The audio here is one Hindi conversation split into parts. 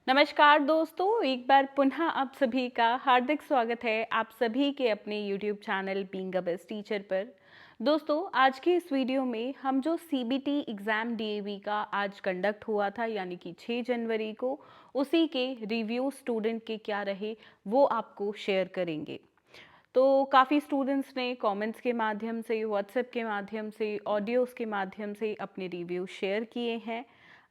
नमस्कार दोस्तों, एक बार पुनः आप सभी का हार्दिक स्वागत है आप सभी के अपने YouTube channel being a best teacher पर। दोस्तों, आज के इस वीडियो में हम जो CBT एग्ज़ाम DAV का आज कंडक्ट हुआ था यानी कि 6 जनवरी को, उसी के रिव्यू स्टूडेंट के क्या रहे वो आपको शेयर करेंगे। तो काफ़ी स्टूडेंट्स ने कमेंट्स के माध्यम से, व्हाट्सएप के माध्यम से, ऑडियोज़ के माध्यम से अपने रिव्यू शेयर किए हैं।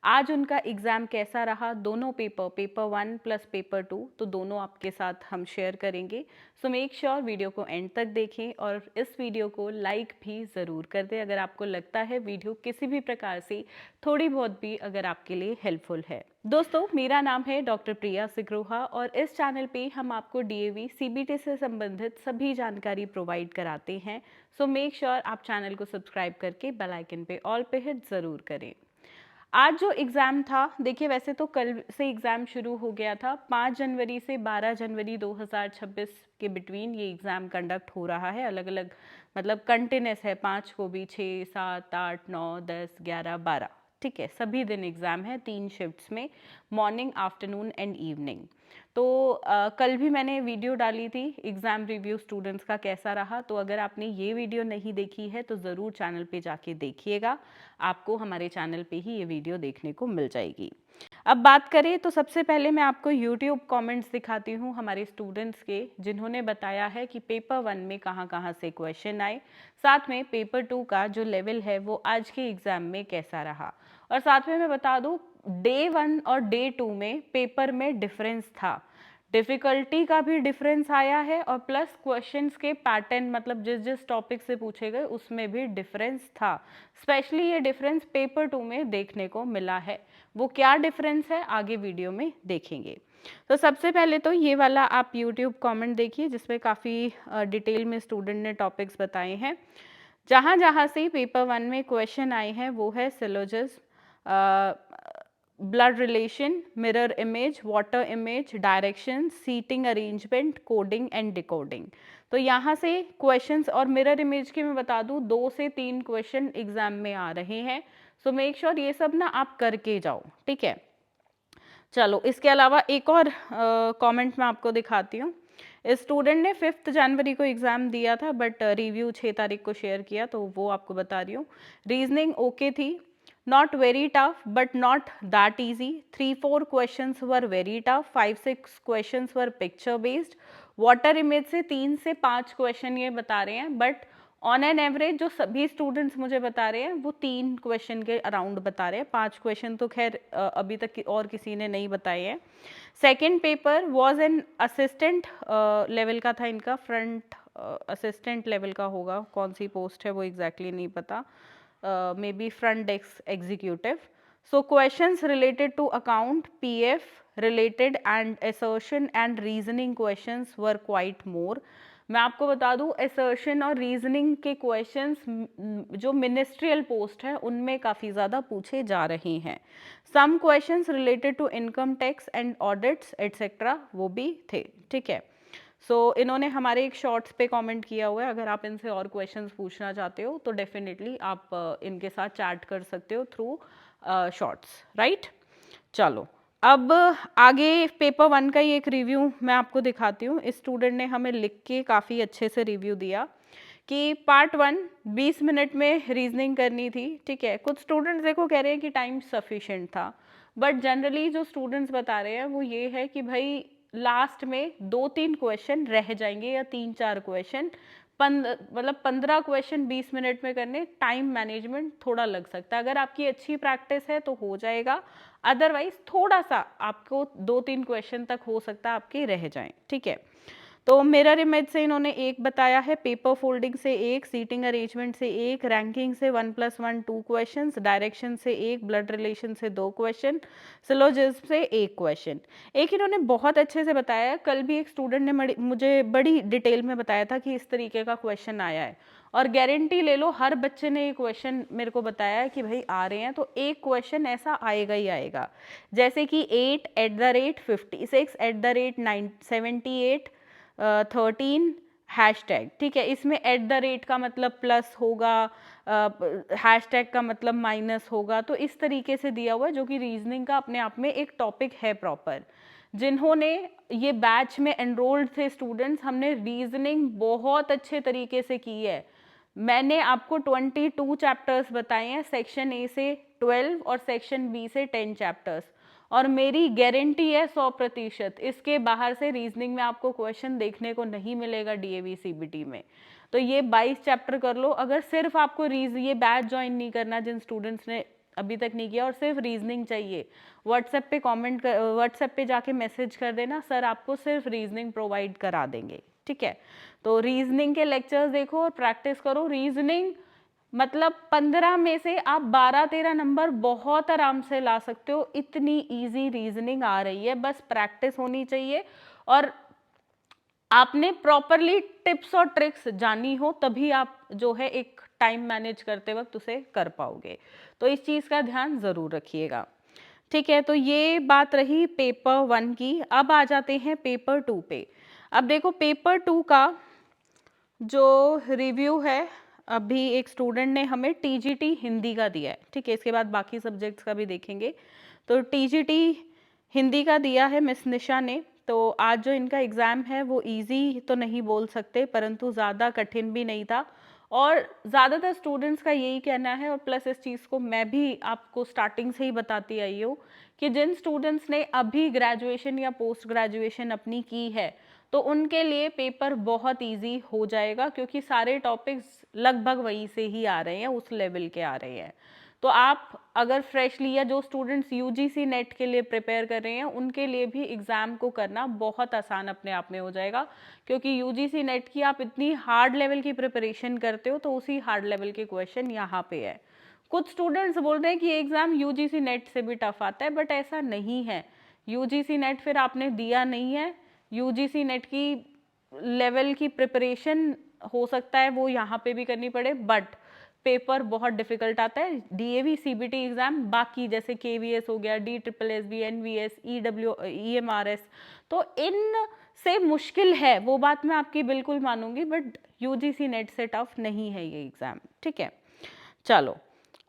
आज उनका एग्ज़ाम कैसा रहा, दोनों पेपर 1 प्लस पेपर 2, तो दोनों आपके साथ हम शेयर करेंगे। सो मेक श्योर वीडियो को एंड तक देखें और इस वीडियो को लाइक भी ज़रूर कर दें अगर आपको लगता है वीडियो किसी भी प्रकार से थोड़ी बहुत भी अगर आपके लिए हेल्पफुल है। दोस्तों, मेरा नाम है डॉक्टर प्रिया सिग्रोहा और इस चैनल पे हम आपको DAV CBT से संबंधित सभी जानकारी प्रोवाइड कराते हैं। सो मेक श्योर आप चैनल को सब्सक्राइब करके बेल आइकन पे ऑल पे हिट ज़रूर करें। आज जो एग्ज़ाम था, देखिए वैसे तो कल से एग्ज़ाम शुरू हो गया था। 5 जनवरी से 12 जनवरी 2026 के बिटवीन ये एग्ज़ाम कंडक्ट हो रहा है। अलग अलग मतलब कंटिन्यूस है, 5 को भी, 6, 7, 8, 9, 10, 11, 12, ठीक है, सभी दिन एग्ज़ाम है 3 शिफ्ट्स में, मॉर्निंग, आफ्टरनून एंड इवनिंग। तो कल भी मैंने वीडियो डाली थी एग्ज़ाम रिव्यू स्टूडेंट्स का कैसा रहा। तो अगर आपने ये वीडियो नहीं देखी है तो ज़रूर चैनल पे जाके देखिएगा, आपको हमारे चैनल पे ही ये वीडियो देखने को मिल जाएगी। अब बात करें तो सबसे पहले मैं आपको यूट्यूब कमेंट्स दिखाती हूँ हमारे स्टूडेंट्स के, जिन्होंने बताया है कि पेपर 1 में कहाँ कहाँ से क्वेश्चन आए, साथ में पेपर 2 का जो लेवल है वो आज के एग्ज़ाम में कैसा रहा। और साथ में मैं बता दूँ, डे 1 और डे 2 में पेपर में डिफरेंस था, डिफ़िकल्टी का भी डिफरेंस आया है और प्लस क्वेश्चंस के पैटर्न, मतलब जिस जिस टॉपिक से पूछे गए उसमें भी डिफरेंस था। स्पेशली ये डिफरेंस पेपर 2 में देखने को मिला है। वो क्या डिफरेंस है आगे वीडियो में देखेंगे। तो सबसे पहले तो ये वाला आप यूट्यूब कमेंट देखिए, जिसमें काफ़ी डिटेल में स्टूडेंट ने टॉपिक्स बताए हैं। जहाँ जहाँ से पेपर 1 में क्वेश्चन आए हैं वो है syllogism, blood relation, mirror image, water image, direction, seating arrangement, coding and decoding. तो यहाँ से क्वेश्चंस, और मिरर इमेज के मैं बता दूँ 2 से 3 क्वेश्चन एग्जाम में आ रहे हैं। सो मेक श्योर ये सब ना आप करके जाओ, ठीक है। चलो, इसके अलावा एक और कमेंट मैं आपको दिखाती हूँ। इस स्टूडेंट ने 5 जनवरी को एग्ज़ाम दिया था बट रिव्यू 6 तारीख को शेयर किया, तो वो आपको बता रही हूँ। रीजनिंग ओके थी, not very tough but not that easy. 3-4 questions were very tough, 5-6 questions were picture based. Water image से 3 से 5 क्वेश्चन ये बता रहे हैं, बट ऑन एन एवरेज जो सभी स्टूडेंट्स मुझे बता रहे हैं वो 3 क्वेश्चन के अराउंड बता रहे हैं। 5 क्वेश्चन तो खैर अभी तक और किसी ने नहीं बताए हैं। Second paper was an assistant level का था इनका, फ्रंट असिस्टेंट लेवल का होगा, कौन सी पोस्ट है वो एग्जैक्टली नहीं पता, may be front desk executive. So questions related to account, PF related and assertion and reasoning questions were quite more. मैं आपको बता दूं, assertion और reasoning के questions जो ministerial post है उनमें काफ़ी ज़्यादा पूछे जा रहे हैं। Some questions related to income tax and audits etc. वो भी थे, ठीक है। इन्होंने हमारे एक शॉर्ट्स पे कमेंट किया हुआ है, अगर आप इनसे और क्वेश्चंस पूछना चाहते हो तो डेफिनेटली आप इनके साथ चैट कर सकते हो थ्रू शॉर्ट्स, राइट। चलो, अब आगे पेपर 1 का ही एक रिव्यू मैं आपको दिखाती हूँ। इस स्टूडेंट ने हमें लिख के काफ़ी अच्छे से रिव्यू दिया कि पार्ट 1 20 मिनट में रीजनिंग करनी थी, ठीक है। कुछ स्टूडेंट्स देखो कह रहे हैं कि टाइम सफिशिएंट था, बट जनरली जो स्टूडेंट्स बता रहे हैं वो ये है कि भाई लास्ट में 2-3 क्वेश्चन रह जाएंगे या 3-4 क्वेश्चन, मतलब 15 क्वेश्चन 20 मिनट में करने, टाइम मैनेजमेंट थोड़ा लग सकता है। अगर आपकी अच्छी प्रैक्टिस है तो हो जाएगा, अदरवाइज थोड़ा सा आपको 2-3 क्वेश्चन तक हो सकता है आपके रह जाएं, ठीक है। तो मिरर इमेज से इन्होंने एक बताया है, पेपर फोल्डिंग से एक, सीटिंग अरेंजमेंट से एक, रैंकिंग से 1+1 2 क्वेश्चंस, डायरेक्शन से एक, ब्लड रिलेशन से 2 क्वेश्चन, सिलोजिज्म से 1 क्वेश्चन। एक इन्होंने बहुत अच्छे से बताया, कल भी एक स्टूडेंट ने मुझे बड़ी डिटेल में बताया था कि इस तरीके का क्वेश्चन आया है, और गारंटी ले लो हर बच्चे ने ये क्वेश्चन मेरे को बताया है कि भाई आ रहे हैं, तो एक क्वेश्चन ऐसा आएगा ही आएगा, जैसे कि 8 @ 56 @ 78, 13 हैशटैग, ठीक है। इसमें @ का मतलब प्लस होगा, हैशटैग का मतलब माइनस होगा, तो इस तरीके से दिया हुआ है, जो कि रीजनिंग का अपने आप में एक टॉपिक है प्रॉपर। जिन्होंने ये बैच में एनरोल्ड थे स्टूडेंट्स, हमने रीजनिंग बहुत अच्छे तरीके से की है। मैंने आपको 22 चैप्टर्स बताए हैं, सेक्शन ए से 12 और सेक्शन बी से 10 चैप्टर्स, और मेरी गारंटी है 100%, इसके बाहर से रीजनिंग में आपको क्वेश्चन देखने को नहीं मिलेगा डीएवी सीबीटी में। तो ये 22 चैप्टर कर लो। अगर सिर्फ आपको ये बैच ज्वाइन नहीं करना, जिन स्टूडेंट्स ने अभी तक नहीं किया, और सिर्फ रीजनिंग चाहिए, व्हाट्सएप पे जाके मैसेज कर देना, सर आपको सिर्फ रीजनिंग प्रोवाइड करा देंगे, ठीक है। तो रीजनिंग के लेक्चर्स देखो और प्रैक्टिस करो। रीजनिंग मतलब 15 में से आप 12-13 नंबर बहुत आराम से ला सकते हो, इतनी इजी रीजनिंग आ रही है, बस प्रैक्टिस होनी चाहिए और आपने प्रॉपरली टिप्स और ट्रिक्स जानी हो, तभी आप जो है एक टाइम मैनेज करते वक्त उसे कर पाओगे। तो इस चीज़ का ध्यान ज़रूर रखिएगा, ठीक है। तो ये बात रही पेपर 1 की। अब आ जाते हैं पेपर 2 पे। अब देखो पेपर 2 का जो रिव्यू है, अभी एक स्टूडेंट ने हमें टीजीटी हिंदी का दिया है, ठीक है। इसके बाद बाकी सब्जेक्ट्स का भी देखेंगे। तो टीजीटी हिंदी का दिया है मिस निशा ने। तो आज जो इनका एग्ज़ाम है वो इजी तो नहीं बोल सकते, परंतु ज़्यादा कठिन भी नहीं था, और ज़्यादातर स्टूडेंट्स का यही कहना है, और प्लस इस चीज़ को मैं भी आपको स्टार्टिंग से ही बताती आई हूँ कि जिन स्टूडेंट्स ने अभी ग्रेजुएशन या पोस्ट ग्रेजुएशन अपनी की है, तो उनके लिए पेपर बहुत इजी हो जाएगा, क्योंकि सारे टॉपिक्स लगभग वहीं से ही आ रहे हैं, उस लेवल के आ रहे हैं। तो आप अगर फ्रेशली, या जो स्टूडेंट्स यूजीसी नेट के लिए प्रिपेयर कर रहे हैं, उनके लिए भी एग्ज़ाम को करना बहुत आसान अपने आप में हो जाएगा, क्योंकि यूजीसी नेट की आप इतनी हार्ड लेवल की प्रिपरेशन करते हो, तो उसी हार्ड लेवल के क्वेश्चन यहाँ पे है। कुछ स्टूडेंट्स बोल रहे हैं कि एग्ज़ाम यूजीसी नेट से भी टफ आता है, बट ऐसा नहीं है। यूजीसी नेट फिर आपने दिया नहीं है, यूजीसी नेट की लेवल की प्रिपरेशन हो सकता है वो यहाँ पे भी करनी पड़े, बट पेपर बहुत डिफिकल्ट आता है। डीएवी सीबीटी एग्जाम बाकी जैसे केवीएस हो गया, DSSB, एनवीएस, EMRS, तो इन से मुश्किल है, वो बात मैं आपकी बिल्कुल मानूंगी, बट यूजीसी नेट से टफ नहीं है ये एग्जाम, ठीक है। चलो,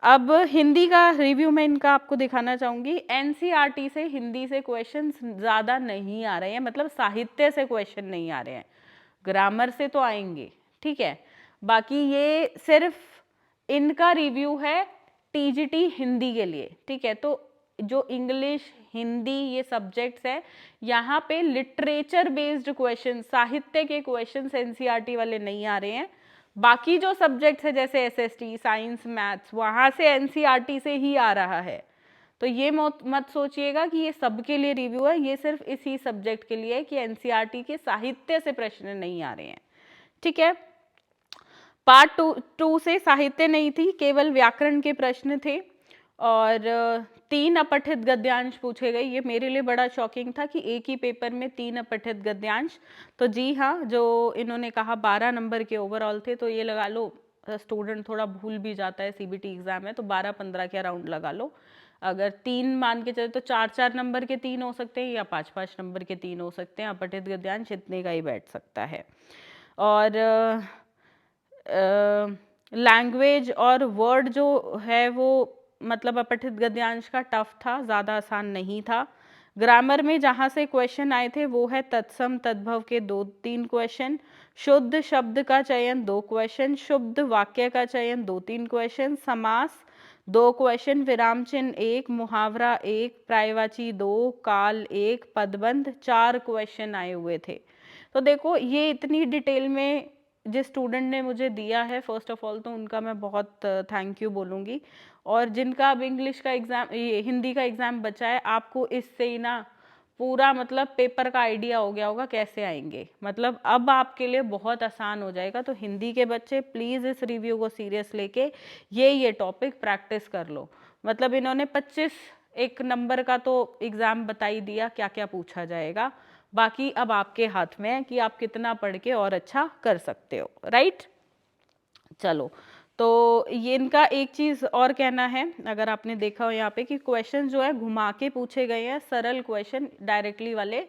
अब हिंदी का रिव्यू में इनका आपको दिखाना चाहूंगी। एनसीईआरटी से हिंदी से क्वेश्चन ज़्यादा नहीं आ रहे हैं, मतलब साहित्य से क्वेश्चन नहीं आ रहे हैं, ग्रामर से तो आएंगे, ठीक है। बाकी ये सिर्फ इनका रिव्यू है टीजीटी हिंदी के लिए, ठीक है। तो जो इंग्लिश, हिंदी ये सब्जेक्ट्स है, यहाँ पे लिटरेचर बेस्ड क्वेश्चन, साहित्य के क्वेश्चन एनसीईआरटी वाले नहीं आ रहे हैं। बाकी जो सब्जेक्ट्स है जैसे एसएसटी, साइंस, मैथ्स, वहाँ से एनसीईआरटी से ही आ रहा है। तो ये मत सोचिएगा कि ये सबके लिए रिव्यू है, ये सिर्फ इसी सब्जेक्ट के लिए है कि एनसीईआरटी के साहित्य से प्रश्न नहीं आ रहे हैं, ठीक है। पार्ट 2 से साहित्य नहीं थी, केवल व्याकरण के प्रश्न थे, और 3 अपठित गद्यांश पूछे गए। ये मेरे लिए बड़ा शॉकिंग था कि एक ही पेपर में 3 अपठित गद्यांश। तो जी हाँ, जो इन्होंने कहा 12 नंबर के ओवरऑल थे, तो ये लगा लो स्टूडेंट थोड़ा भूल भी जाता है, सीबीटी एग्जाम है तो 12-15 के अराउंड लगा लो। अगर 3 मान के चले तो 4-4 नंबर के 3 हो सकते हैं, या 5-5 नंबर के 3 हो सकते हैं। अपठित गद्यांश इतने का ही बैठ सकता है। और लैंग्वेज और वर्ड जो है वो मतलब अपठित गद्यांश का टफ था, ज़्यादा आसान नहीं था। ग्रामर में जहाँ से क्वेश्चन आए थे वो है तत्सम तद्भव के 2-3 क्वेश्चन, शुद्ध शब्द का चयन 2 क्वेश्चन, शुद्ध वाक्य का चयन 2-3 क्वेश्चन, समास 2 क्वेश्चन, विराम चिन्ह 1, मुहावरा 1, पर्यायवाची 2, काल 1, पदबंध 4 क्वेश्चन आए हुए थे। तो देखो ये इतनी डिटेल में जिस स्टूडेंट ने मुझे दिया है, फर्स्ट ऑफ ऑल तो उनका मैं बहुत थैंक यू बोलूँगी। और जिनका अब इंग्लिश का एग्ज़ाम, ये हिंदी का एग्ज़ाम बचा है, आपको इससे ही ना पूरा मतलब पेपर का आइडिया हो गया होगा कैसे आएंगे, मतलब अब आपके लिए बहुत आसान हो जाएगा। तो हिंदी के बच्चे प्लीज़ इस रिव्यू को सीरियस लेके ये टॉपिक प्रैक्टिस कर लो। मतलब इन्होंने 25 एक नंबर का तो एग्ज़ाम बता ही दिया क्या क्या पूछा जाएगा, बाकी अब आपके हाथ में है कि आप कितना पढ़ के और अच्छा कर सकते हो, राइट। चलो, तो ये इनका एक चीज़ और कहना है, अगर आपने देखा हो यहाँ पे कि क्वेश्चन जो है घुमा के पूछे गए हैं, सरल क्वेश्चन डायरेक्टली वाले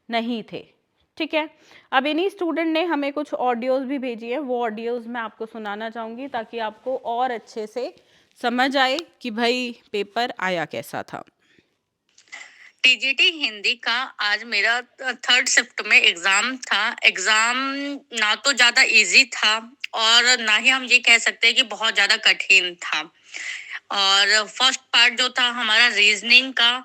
नहीं थे, ठीक है। अब इन्हीं स्टूडेंट ने हमें कुछ ऑडियोज़ भी भेजी है, वो ऑडियोज़ मैं आपको सुनाना चाहूँगी ताकि आपको और अच्छे से समझ आए कि भाई पेपर आया कैसा था। टीजीटी हिंदी का आज मेरा थर्ड शिफ्ट में एग्जाम था। एग्जाम ना तो ज्यादा इजी था और ना ही हम ये कह सकते हैं कि बहुत ज्यादा कठिन था। और फर्स्ट पार्ट जो था हमारा रीजनिंग का,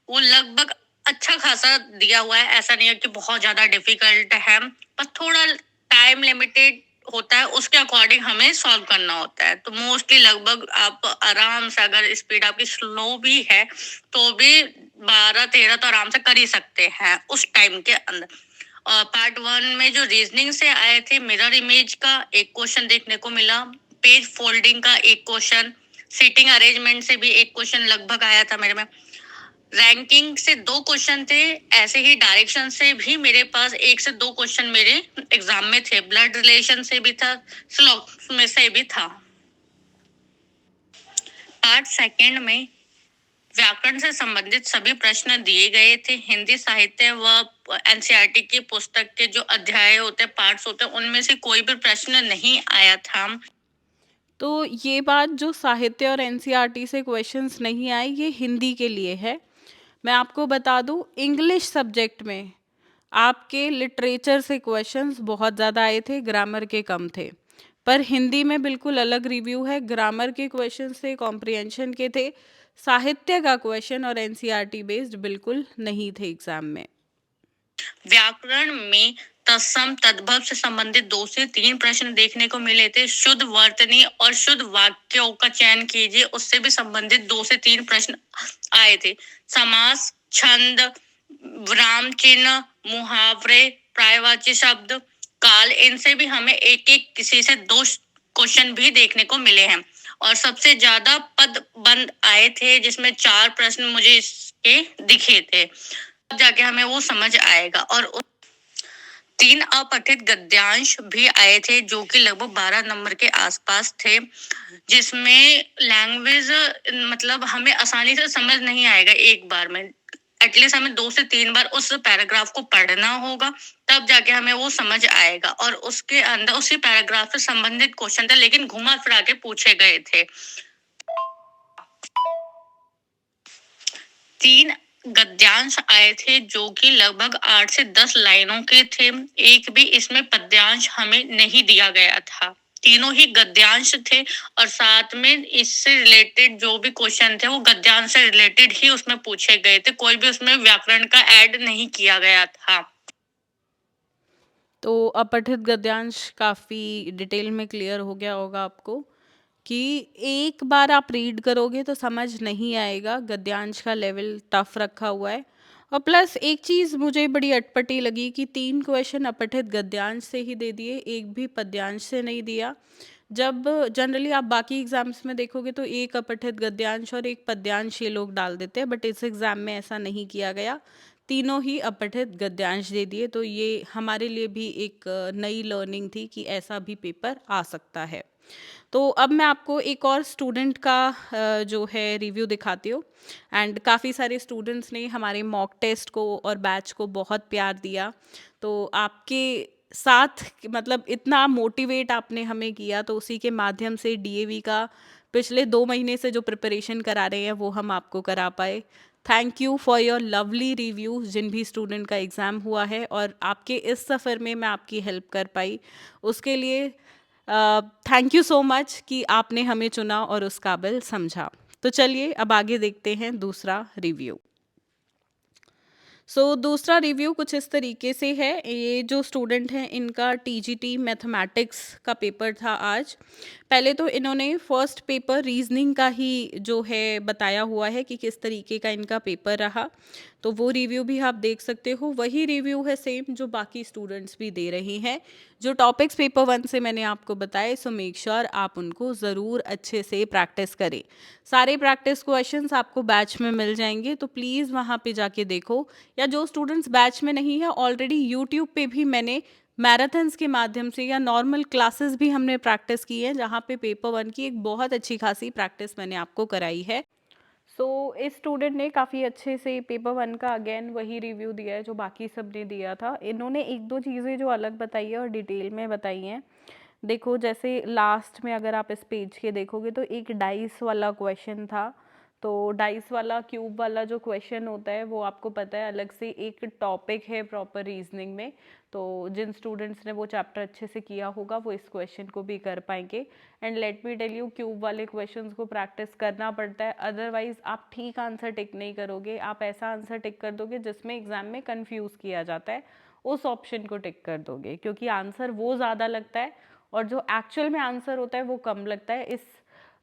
वो लगभग अच्छा खासा दिया हुआ है। ऐसा नहीं है कि बहुत ज्यादा डिफिकल्ट है, पर थोड़ा टाइम लिमिटेड होता है, उसके अकॉर्डिंग हमें सॉल्व करना होता है। तो मोस्टली लगभग आप आराम से, अगर स्पीड आपकी स्लो भी है तो भी 12-13 तो आराम से कर ही सकते हैं उस टाइम के अंदर। और पार्ट 1 में जो रीजनिंग से आए थे, मिरर इमेज का एक क्वेश्चन देखने को मिला, पेज फोल्डिंग का एक क्वेश्चन, सीटिंग अरेंजमेंट से भी एक क्वेश्चन लगभग आया था मेरे में, रैंकिंग से 2 क्वेश्चन थे, ऐसे ही डायरेक्शन से भी मेरे पास 1 से 2 क्वेश्चन मेरे एग्जाम में थे, ब्लड रिलेशन से भी था, श्लोक में से भी था। पार्ट सेकंड में व्याकरण से संबंधित सभी प्रश्न दिए गए थे। हिंदी साहित्य व एनसीईआरटी की पुस्तक के जो अध्याय होते हैं, पार्ट्स होते हैं, उनमें से कोई भी प्रश्न नहीं आया था। तो ये बात जो साहित्य और एनसीईआरटी से क्वेश्चंस नहीं आए, ये हिंदी के लिए है। मैं आपको बता दूं, इंग्लिश सब्जेक्ट में आपके लिटरेचर से क्वेश्चंस बहुत ज़्यादा आए थे, ग्रामर के कम थे। पर हिंदी में बिल्कुल अलग रिव्यू है, ग्रामर के क्वेश्चन थे, कॉम्प्रिहेंशन के थे, साहित्य का क्वेश्चन और एनसीईआरटी बेस्ड बिल्कुल नहीं थे एग्जाम में। व्याकरण में तत्सम तद्भव से संबंधित 2 से 3 प्रश्न देखने को मिले थे। शुद्ध वर्तनी और शुद्ध वाक्यों का चयन कीजिए, उससे भी संबंधित 2 से 3 प्रश्न आए थे। समास, छंद, विराम चिन्ह, मुहावरे, पर्यायवाची शब्द, काल, इनसे भी हमें एक एक किसी से 2 क्वेश्चन भी देखने को मिले हैं। और सबसे ज्यादा पद बंद आए थे, जिसमें 4 प्रश्न मुझे इसके दिखे थे, जाके हमें वो समझ आएगा। और 3 अपठित गद्यांश भी आए थे, जो कि लगभग 12 नंबर के आसपास थे, जिसमें लैंग्वेज मतलब हमें आसानी से समझ नहीं आएगा एक बार में। एटलीस्ट हमें 2 से 3 बार उस पैराग्राफ को पढ़ना होगा, तब जाके हमें वो समझ आएगा। और उसके अंदर उसी पैराग्राफ से संबंधित क्वेश्चन थे, लेकिन घुमा फिरा के पूछे गए थे। 3 गद्यांश आए थे, जो कि लगभग 8 से 10 लाइनों के थे। एक भी इसमें पद्यांश हमें नहीं दिया गया था, तीनों ही गद्यांश थे। और साथ में इससे रिलेटेड जो भी क्वेश्चन थे, वो गद्यांश से रिलेटेड ही उसमें पूछे गए थे, कोई भी उसमें व्याकरण का ऐड नहीं किया गया था। तो अपठित गद्यांश काफ़ी डिटेल में क्लियर हो गया होगा आपको कि एक बार आप रीड करोगे तो समझ नहीं आएगा, गद्यांश का लेवल टफ रखा हुआ है। और प्लस एक चीज़ मुझे बड़ी अटपटी लगी कि 3 क्वेश्चन अपठित गद्यांश से ही दे दिए, एक भी पद्यांश से नहीं दिया। जब जनरली आप बाकी एग्जाम्स में देखोगे तो एक अपठित गद्यांश और एक पद्यांश ये लोग डाल देते हैं, बट इस एग्ज़ाम में ऐसा नहीं किया गया, तीनों ही अपठित गद्यांश दे दिए। तो ये हमारे लिए भी एक नई लर्निंग थी कि ऐसा भी पेपर आ सकता है। तो अब मैं आपको एक और स्टूडेंट का जो है रिव्यू दिखाती हूँ। एंड काफ़ी सारे स्टूडेंट्स ने हमारे मॉक टेस्ट को और बैच को बहुत प्यार दिया। तो आपके साथ मतलब इतना मोटिवेट आपने हमें किया, तो उसी के माध्यम से डीएवी का पिछले 2 महीने से जो प्रिपरेशन करा रहे हैं वो हम आपको करा पाए। Thank you for your lovely reviews, जिन भी स्टूडेंट का एग्ज़ाम हुआ है और आपके इस सफ़र में मैं आपकी हेल्प कर पाई, उसके लिए थैंक यू सो मच कि आपने हमें चुना और उस काबिल समझा। तो चलिए अब आगे देखते हैं दूसरा रिव्यू। दूसरा रिव्यू कुछ इस तरीके से है। ये जो स्टूडेंट हैं, इनका टीजीटी मैथमेटिक्स का पेपर था आज। पहले तो इन्होंने फर्स्ट पेपर रीजनिंग का ही जो है बताया हुआ है कि किस तरीके का इनका पेपर रहा, तो वो रिव्यू भी आप देख सकते हो। वही रिव्यू है सेम जो बाकी स्टूडेंट्स भी दे रहे हैं, जो टॉपिक्स पेपर 1 से मैंने आपको बताए। सो मेक श्योर आप उनको ज़रूर अच्छे से प्रैक्टिस करें। सारे प्रैक्टिस क्वेश्चंस आपको बैच में मिल जाएंगे, तो प्लीज़ वहाँ पे जाके देखो। या जो स्टूडेंट्स बैच में नहीं है, ऑलरेडी यूट्यूब पे भी मैंने मैराथन्स के माध्यम से या नॉर्मल क्लासेस भी हमने प्रैक्टिस की है, जहाँ पे पेपर 1 की एक बहुत अच्छी खासी प्रैक्टिस मैंने आपको कराई है। इस स्टूडेंट ने काफ़ी अच्छे से पेपर 1 का अगेन वही रिव्यू दिया है जो बाकी सब ने दिया था। इन्होंने एक दो चीज़ें जो अलग बताई है और डिटेल में बताई हैं। देखो जैसे लास्ट में अगर आप इस पेज के देखोगे तो एक डाइस वाला क्वेश्चन था। तो डाइस वाला क्यूब वाला जो क्वेश्चन होता है वो आपको पता है अलग से एक टॉपिक है प्रॉपर रीजनिंग में। तो जिन स्टूडेंट्स ने वो चैप्टर अच्छे से किया होगा वो इस क्वेश्चन को भी कर पाएंगे। And let me tell you, cube वाले क्वेश्चंस को प्रैक्टिस करना पड़ता है, अदरवाइज आप ठीक आंसर टिक नहीं करोगे। आप ऐसा आंसर टिक कर दोगे जिसमें एग्जाम में कंफ्यूज किया जाता है, उस ऑप्शन को टिक कर दोगे, क्योंकि आंसर वो ज़्यादा लगता है और जो एक्चुअल में आंसर होता है वो कम लगता है। इस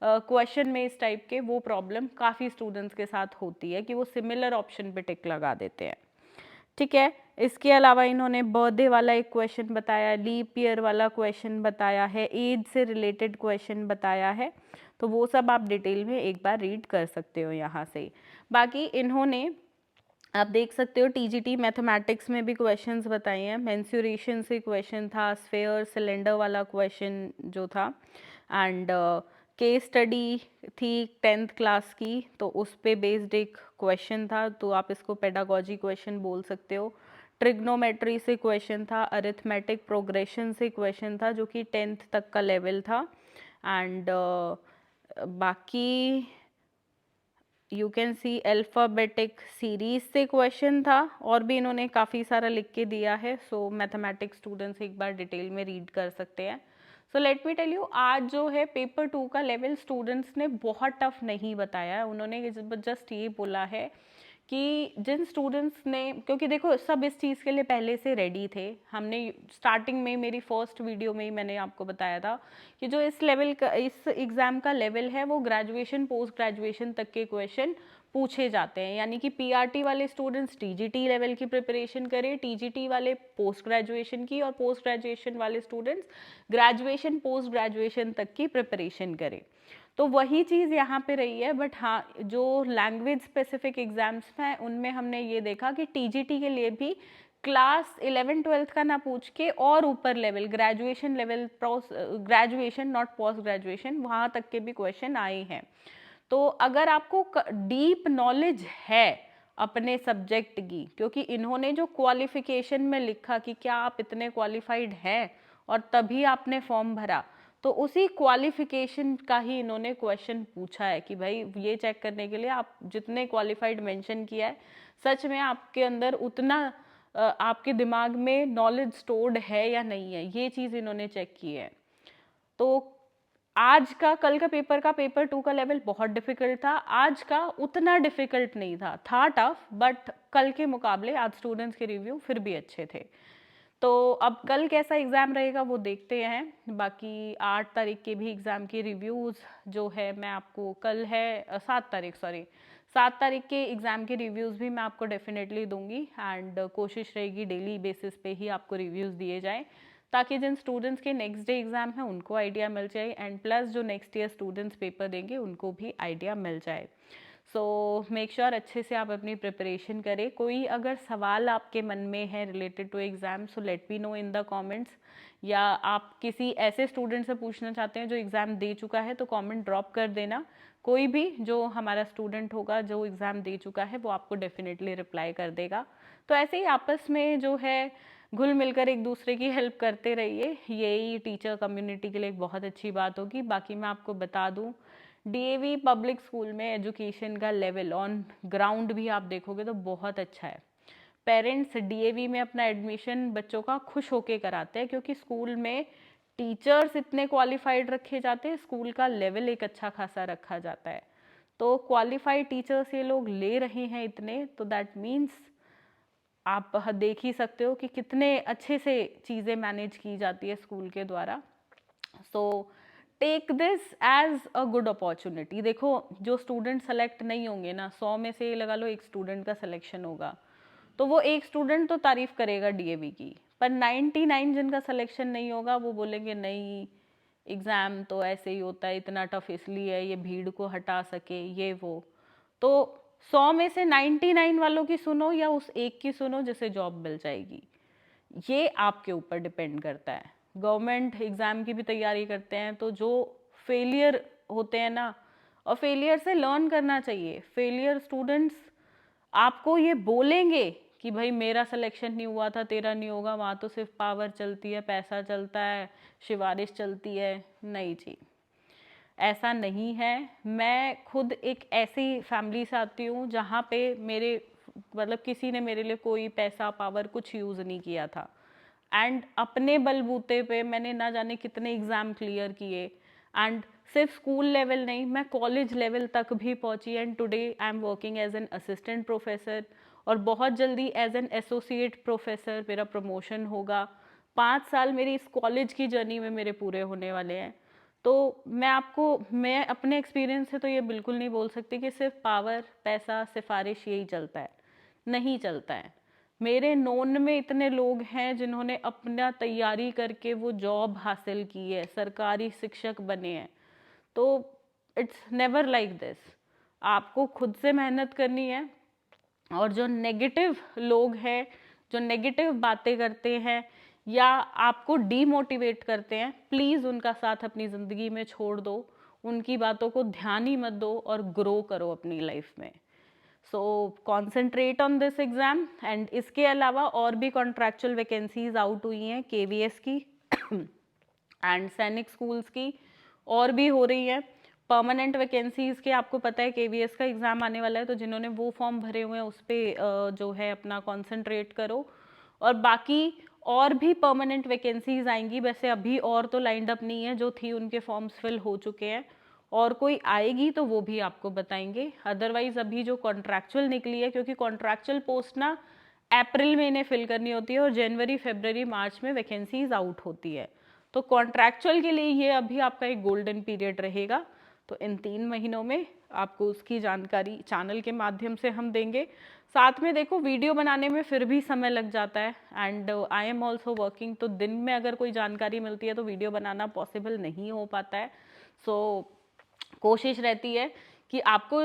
क्वेश्चन में इस टाइप के वो प्रॉब्लम काफ़ी स्टूडेंट्स के साथ होती है कि वो सिमिलर ऑप्शन पे टिक लगा देते हैं। ठीक है, इसके अलावा इन्होंने बर्थडे वाला एक क्वेश्चन बताया, लीप ईयर वाला क्वेश्चन बताया है, एज से रिलेटेड क्वेश्चन बताया है। तो वो सब आप डिटेल में एक बार रीड कर सकते हो यहाँ से। बाकी इन्होंने आप देख सकते हो टीजीटी मैथमेटिक्स में भी क्वेश्चंस बताए हैं। मेंसुरेशन से क्वेश्चन था, स्फेयर सिलेंडर वाला क्वेश्चन जो था, एंड केस स्टडी थी 10th क्लास की, तो उस पे बेस्ड एक क्वेश्चन था, तो आप इसको पेडागोजी क्वेश्चन बोल सकते हो। ट्रिग्नोमेट्री से क्वेश्चन था, अरिथमेटिक प्रोग्रेशन से क्वेश्चन था जो कि 10th तक का लेवल था, एंड बाकी you can see alphabetic series से क्वेश्चन था, और भी इन्होंने काफ़ी सारा लिख के दिया है। सो मैथमेटिक्स स्टूडेंट्स एक बार डिटेल में रीड कर सकते हैं। So let me tell you, आज जो है पेपर 2 का लेवल स्टूडेंट्स ने बहुत टफ नहीं बताया है। उन्होंने जस्ट ये बोला है कि जिन स्टूडेंट्स ने, क्योंकि देखो सब इस चीज़ के लिए पहले से रेडी थे। हमने स्टार्टिंग में, मेरी फर्स्ट वीडियो में ही मैंने आपको बताया था कि जो इस लेवल का, इस एग्ज़ाम का लेवल है वो ग्रेजुएशन पोस्ट ग्रेजुएशन तक के क्वेश्चन पूछे जाते हैं। यानी कि पीआरटी वाले स्टूडेंट्स टीजीटी लेवल की प्रिपरेशन करें, टीजीटी वाले पोस्ट ग्रेजुएशन की, और पोस्ट ग्रेजुएशन वाले स्टूडेंट्स ग्रेजुएशन पोस्ट ग्रेजुएशन तक की प्रिपरेशन करें। तो वही चीज़ यहाँ पे रही है। बट हाँ, जो लैंग्वेज स्पेसिफिक एग्जाम्स हैं उनमें हमने ये देखा कि टीजीटी के लिए भी क्लास 11th-12th का ना पूछ के और ऊपर level, graduation level, graduation not post graduation, वहाँ तक के भी क्वेश्चन आए हैं। तो अगर आपको डीप नॉलेज है अपने सब्जेक्ट की, क्योंकि इन्होंने जो क्वालिफिकेशन में लिखा कि क्या आप इतने क्वालिफाइड हैं और तभी आपने फॉर्म भरा, तो उसी क्वालिफिकेशन का ही इन्होंने क्वेश्चन पूछा है कि भाई ये चेक करने के लिए आप जितने क्वालिफाइड मेंशन किया है, सच में आपके अंदर उतना आपके दिमाग में नॉलेज स्टोर्ड है या नहीं है, ये चीज़ इन्होंने चेक की है। तो आज का, कल का पेपर 2 का लेवल बहुत डिफिकल्ट था, आज का उतना डिफिकल्ट नहीं था टफ, बट कल के मुकाबले आज स्टूडेंट्स के रिव्यू फिर भी अच्छे थे। तो अब कल कैसा एग्ज़ाम रहेगा वो देखते हैं। बाकी 8 तारीख के भी एग्ज़ाम के रिव्यूज़ जो है मैं आपको, कल है 7 तारीख, सॉरी 7 तारीख के एग्ज़ाम के रिव्यूज़ भी मैं आपको डेफिनेटली दूंगी, एंड कोशिश रहेगी डेली बेसिस पे ही आपको रिव्यूज़ दिए जाएँ, ताकि जिन स्टूडेंट्स के नेक्स्ट डे एग्ज़ाम है उनको आइडिया मिल जाए, एंड प्लस जो नेक्स्ट ईयर स्टूडेंट्स पेपर देंगे उनको भी आइडिया मिल जाए। सो मेक श्योर अच्छे से आप अपनी प्रिपरेशन करें। कोई अगर सवाल आपके मन में है related to exam, so let me know in the comments, या आप किसी ऐसे स्टूडेंट से पूछना चाहते हैं जो एग्ज़ाम दे चुका है तो कमेंट ड्रॉप कर देना। कोई भी जो हमारा स्टूडेंट होगा जो एग्ज़ाम दे चुका है वो आपको डेफिनेटली रिप्लाई कर देगा। तो ऐसे ही आपस में जो है घुल मिलकर एक दूसरे की हेल्प करते रहिए, यही टीचर कम्युनिटी के लिए एक बहुत अच्छी बात होगी। बाकी मैं आपको बता दूं, डीएवी पब्लिक स्कूल में एजुकेशन का लेवल ऑन ग्राउंड भी आप देखोगे तो बहुत अच्छा है। पेरेंट्स डीएवी में अपना एडमिशन बच्चों का खुश होके कराते हैं, क्योंकि स्कूल में टीचर्स इतने क्वालिफाइड रखे जाते हैं, स्कूल का लेवल एक अच्छा खासा रखा जाता है। तो क्वालिफाइड टीचर्स ये लोग ले रहे हैं इतने, तो दैट मीन्स आप देख ही सकते हो कि कितने अच्छे से चीज़ें मैनेज की जाती है स्कूल के द्वारा। So take this as a good opportunity. देखो जो स्टूडेंट सेलेक्ट नहीं होंगे ना, 100 में से लगा लो एक स्टूडेंट का सिलेक्शन होगा, तो वो एक स्टूडेंट तो तारीफ करेगा डीएवी की, पर 99 जिनका सिलेक्शन नहीं होगा वो बोलेंगे नहीं, एग्ज़ाम तो ऐसे ही होता है, इतना टफ इसलिए है ये भीड़ को हटा सके ये वो। तो 100 में से 99 वालों की सुनो या उस एक की सुनो जिसे जॉब मिल जाएगी, ये आपके ऊपर डिपेंड करता है। गवर्नमेंट एग्ज़ाम की भी तैयारी करते हैं तो जो फेलियर होते हैं ना, और फेलियर से लर्न करना चाहिए। फेलियर स्टूडेंट्स आपको ये बोलेंगे कि भाई मेरा सिलेक्शन नहीं हुआ था, तेरा नहीं होगा, वहाँ तो सिर्फ पावर चलती है, पैसा चलता है, सिफारिश चलती है। नहीं जी, ऐसा नहीं है। मैं खुद एक ऐसी फैमिली से आती हूँ जहाँ पे मेरे मतलब किसी ने मेरे लिए कोई पैसा पावर कुछ यूज़ नहीं किया था, एंड अपने बलबूते पे मैंने ना जाने कितने एग्ज़ाम क्लियर किए, एंड सिर्फ स्कूल लेवल नहीं, मैं कॉलेज लेवल तक भी पहुंची, and today I am working as an assistant professor, और बहुत जल्दी एज एन एसोसिएट प्रोफेसर मेरा प्रमोशन होगा। 5 साल मेरी इस कॉलेज की जर्नी में मेरे पूरे होने वाले हैं। तो मैं अपने एक्सपीरियंस से तो ये बिल्कुल नहीं बोल सकती कि सिर्फ पावर, पैसा, सिफारिश यही चलता है। नहीं चलता है। मेरे नोन में इतने लोग हैं जिन्होंने अपना तैयारी करके वो जॉब हासिल की है, सरकारी शिक्षक बने हैं। तो इट्स नेवर लाइक दिस। आपको खुद से मेहनत करनी है, और जो नेगेटिव लोग हैं, जो नेगेटिव बातें करते हैं या आपको डीमोटिवेट करते हैं, प्लीज़ उनका साथ अपनी ज़िंदगी में छोड़ दो, उनकी बातों को ध्यान ही मत दो और ग्रो करो अपनी लाइफ में। So concentrate on this exam. And इसके अलावा और भी कॉन्ट्रैक्चुअल वैकेंसीज आउट हुई हैं केवीएस की एंड सैनिक स्कूल्स की, और भी हो रही हैं परमानेंट वैकेंसीज के। आपको पता है केवीएस का एग्ज़ाम आने वाला है, तो जिन्होंने वो फॉर्म भरे हुए हैं उस पर जो है अपना कॉन्सेंट्रेट करो। और बाकी और भी परमानेंट वैकेंसीज आएंगी, वैसे अभी और तो लाइंड अप नहीं है, जो थी उनके फॉर्म्स फिल हो चुके हैं, और कोई आएगी तो वो भी आपको बताएंगे। अदरवाइज अभी जो कॉन्ट्रैक्चुअल निकली है, क्योंकि कॉन्ट्रैक्चुअल पोस्ट ना अप्रैल में इन्हें फिल करनी होती है और जनवरी फरवरी मार्च में वैकेंसीज आउट होती है, तो कॉन्ट्रैक्चुअल के लिए ये अभी आपका एक गोल्डन पीरियड रहेगा। तो इन 3 महीनों में आपको उसकी जानकारी चैनल के माध्यम से हम देंगे। साथ में देखो, वीडियो बनाने में फिर भी समय लग जाता है, and I am also working, तो दिन में अगर कोई जानकारी मिलती है तो वीडियो बनाना पॉसिबल नहीं हो पाता है। सो कोशिश रहती है कि आपको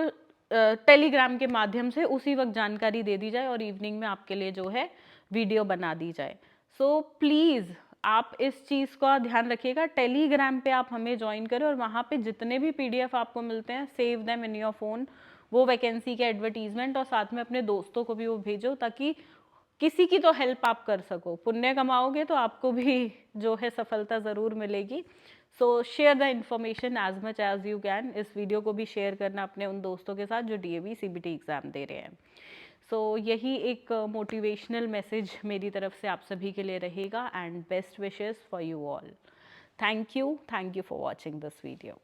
टेलीग्राम के माध्यम से उसी वक्त जानकारी दे दी जाए और इवनिंग में आपके लिए जो है वीडियो बना दी जाए। सो प्लीज़ आप इस चीज़ का ध्यान रखिएगा, टेलीग्राम पे आप हमें ज्वाइन करें, और वहाँ पे जितने भी पीडीएफ आपको मिलते हैं, save them in your phone, वो वैकेंसी के एडवर्टीजमेंट, और साथ में अपने दोस्तों को भी वो भेजो, ताकि किसी की तो हेल्प आप कर सको। पुण्य कमाओगे तो आपको भी जो है सफलता ज़रूर मिलेगी। So share the information as much as you can. इस वीडियो को भी शेयर करना अपने उन दोस्तों के साथ जो डीएवी सीबीटी एग्ज़ाम दे रहे हैं। सो यही एक मोटिवेशनल मैसेज मेरी तरफ से आप सभी के लिए रहेगा, and best wishes for you all. Thank you for watching this video.